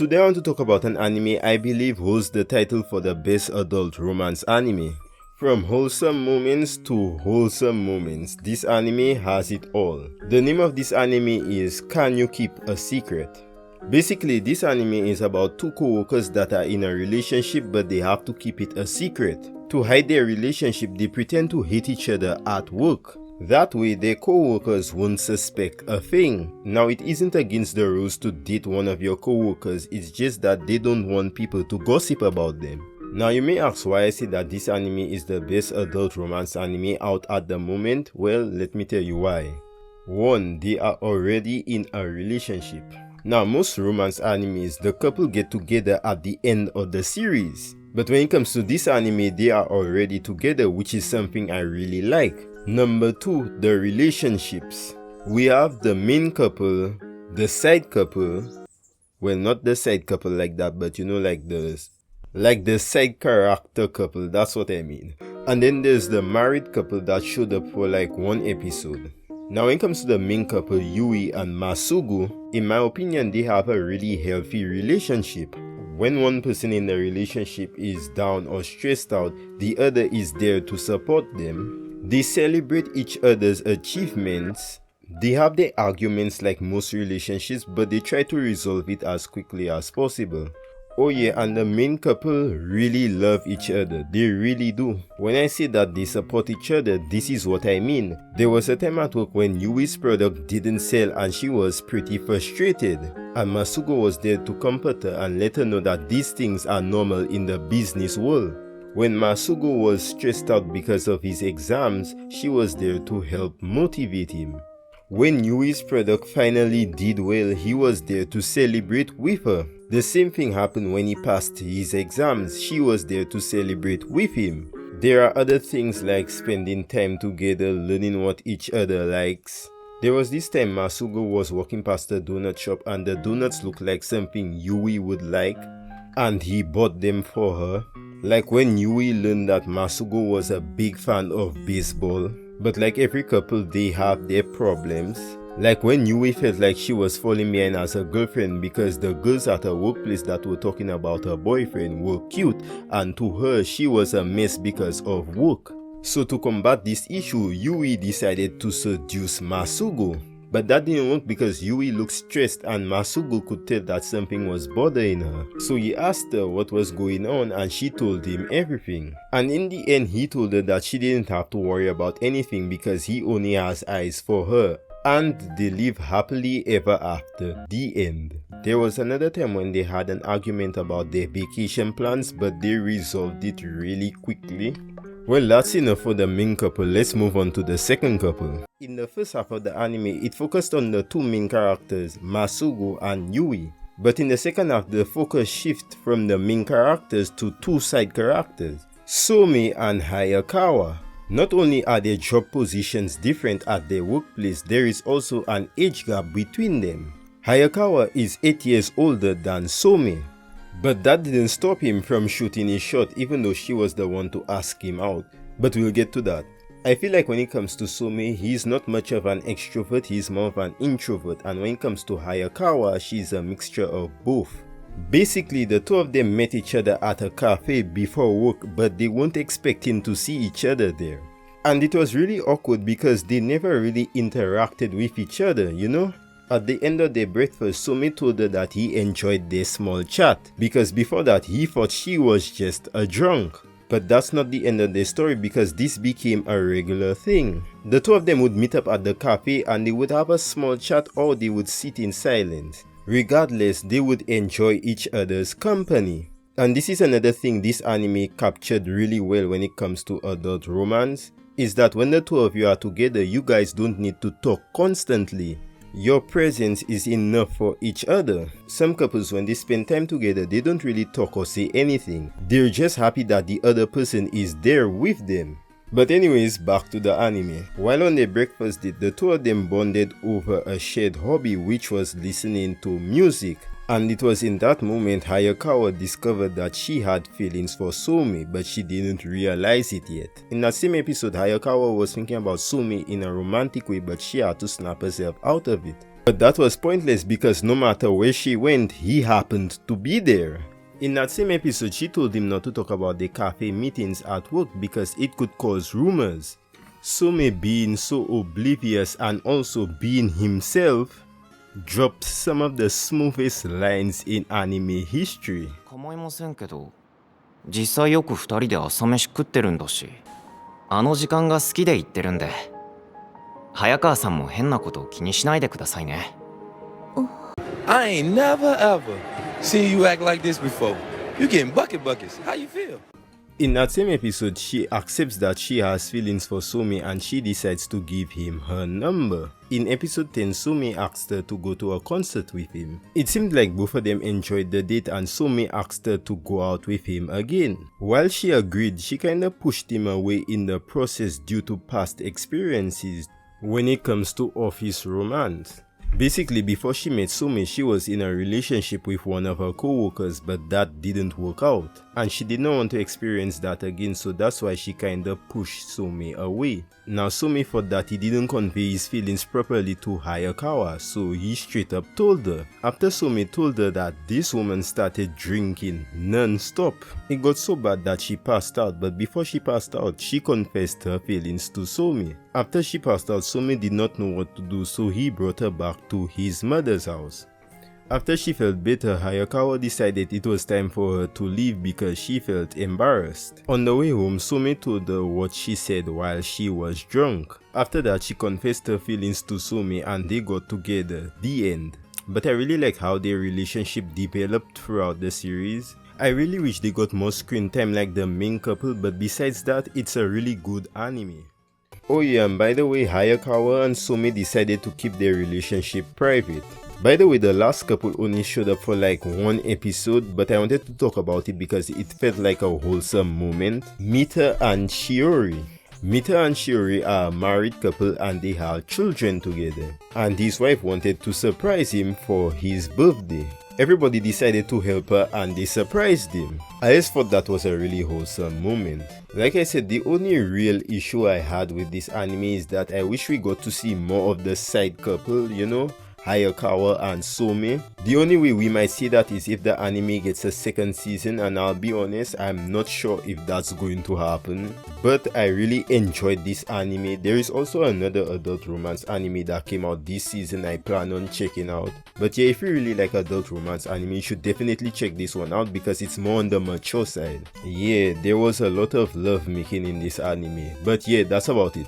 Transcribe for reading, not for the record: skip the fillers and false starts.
Today I want to talk about an anime I believe holds the title for the best adult romance anime. From wholesome moments to wholesome moments, this anime has it all. The name of this anime is Can You Keep a Secret? Basically, this anime is about two co-workers that are in a relationship but they have to keep it a secret. To hide their relationship, they pretend to hate each other at work. That way, their co-workers won't suspect a thing. Now, it isn't against the rules to date one of your co-workers, it's just that they don't want people to gossip about them. Now, you may ask why I say that this anime is the best adult romance anime out at the moment. Well, let me tell you why. 1. They are already in a relationship. Now, most romance animes, the couple get together at the end of the series. But when it comes to this anime, they are already together, which is something I really like. Number 2, the relationships. We have the main couple, the side couple. Well, not the side couple like that, but you know, like the side character couple, that's what I mean. And then there's the married couple that showed up for like one episode. Now when it comes to the main couple, Yui and Masugu, in my opinion, they have a really healthy relationship. When one person in the relationship is down or stressed out, the other is there to support them. They celebrate each other's achievements. They have their arguments like most relationships, but they try to resolve it as quickly as possible. Oh yeah, and the main couple really love each other. They really do. When I say that they support each other, this is what I mean. There was a time at work when Yui's product didn't sell and she was pretty frustrated. And Masugo was there to comfort her and let her know that these things are normal in the business world. When Masugo was stressed out because of his exams, she was there to help motivate him. When Yui's product finally did well, he was there to celebrate with her. The same thing happened when he passed his exams. She was there to celebrate with him. There are other things like spending time together, learning what each other likes. There was this time Masugo was walking past a donut shop and the donuts looked like something Yui would like, and he bought them for her. Like when Yui learned that Masugo was a big fan of baseball. But like every couple, they have their problems. Like when Yui felt like she was falling behind as a girlfriend because the girls at her workplace that were talking about her boyfriend were cute, and to her she was a mess because of work. So to combat this issue, Yui decided to seduce Masugo. But that didn't work because Yui looked stressed and Masugo could tell that something was bothering her. So he asked her what was going on and she told him everything. And in the end, he told her that she didn't have to worry about anything because he only has eyes for her. And they live happily ever after. The end. There was another time when they had an argument about their vacation plans, but they resolved it really quickly. Well, that's enough for the main couple. Let's move on to the second couple. In the first half of the anime, it focused on the two main characters, Masugo and Yui. But in the second half, the focus shifts from the main characters to two side characters, Some and Hayakawa. Not only are their job positions different at their workplace, there is also an age gap between them. Hayakawa is 8 years older than Some. But that didn't stop him from shooting his shot, even though she was the one to ask him out. But we'll get to that. I feel like when it comes to Some, he's not much of an extrovert, he's more of an introvert. And when it comes to Hayakawa, she's a mixture of both. Basically, the two of them met each other at a cafe before work, but they weren't expecting to see each other there. And it was really awkward because they never really interacted with each other, you know? At the end of their breakfast, Some told her that he enjoyed their small chat because before that he thought she was just a drunk. But that's not the end of the story because this became a regular thing. The two of them would meet up at the cafe and they would have a small chat or they would sit in silence. Regardless, they would enjoy each other's company. And this is another thing this anime captured really well when it comes to adult romance, is that when the two of you are together, you guys don't need to talk constantly. Your presence is enough for each other. Some couples, when they spend time together, they don't really talk or say anything. They're just happy that the other person is there with them. But anyways, back to the anime. While on their breakfast date, the two of them bonded over a shared hobby, which was listening to music. And it was in that moment Hayakawa discovered that she had feelings for Some, but she didn't realize it yet. In that same episode, Hayakawa was thinking about Some in a romantic way, but she had to snap herself out of it. But that was pointless because no matter where she went, he happened to be there. In that same episode, she told him not to talk about the cafe meetings at work because it could cause rumors. Some being so oblivious and also being himself, dropped some of the smoothest lines in anime history. 構いませんけど、実際よく2人で朝飯食ってるんだし、あの時間が好きで言ってるんで、早川さんも変なことを気にしないでくださいね。I ain't never ever seen you act like this before. You getting buckets. How you feel? In that same episode, she accepts that she has feelings for Somi and she decides to give him her number. In episode 10, Somi asked her to go to a concert with him. It seemed like both of them enjoyed the date and Somi asked her to go out with him again. While she agreed, she kinda pushed him away in the process due to past experiences when it comes to office romance. Basically, before she met Somi, she was in a relationship with one of her co-workers, but that didn't work out. And she did not want to experience that again, so that's why she kinda pushed Somi away. Now Somi thought that he didn't convey his feelings properly to Hayakawa, so he straight up told her. After Somi told her that, this woman started drinking non-stop. It got so bad that she passed out, but before she passed out, she confessed her feelings to Somi. After she passed out, Somi did not know what to do, so he brought her back to his mother's house. After she felt better, Hayakawa decided it was time for her to leave because she felt embarrassed. On the way home, Somi told her what she said while she was drunk. After that, she confessed her feelings to Somi and they got together. The end. But I really like how their relationship developed throughout the series. I really wish they got more screen time like the main couple, but besides that, it's a really good anime. Oh yeah, and by the way, Hayakawa and Somi decided to keep their relationship private. By the way, the last couple only showed up for like one episode, but I wanted to talk about it because it felt like a wholesome moment. Mita and Shiori. Mita and Shiori are a married couple and they have children together. And his wife wanted to surprise him for his birthday. Everybody decided to help her and they surprised him. I just thought that was a really wholesome moment. Like I said, the only real issue I had with this anime is that I wish we got to see more of the side couple, you know, Hayakawa and Somi. The only way we might see that is if the anime gets a second season, and I'll be honest, I'm not sure if that's going to happen. But I really enjoyed this anime. There is also another adult romance anime that came out this season I plan on checking out. But yeah, if you really like adult romance anime, you should definitely check this one out because it's more on the mature side. Yeah, there was a lot of love making in this anime. But yeah, that's about it.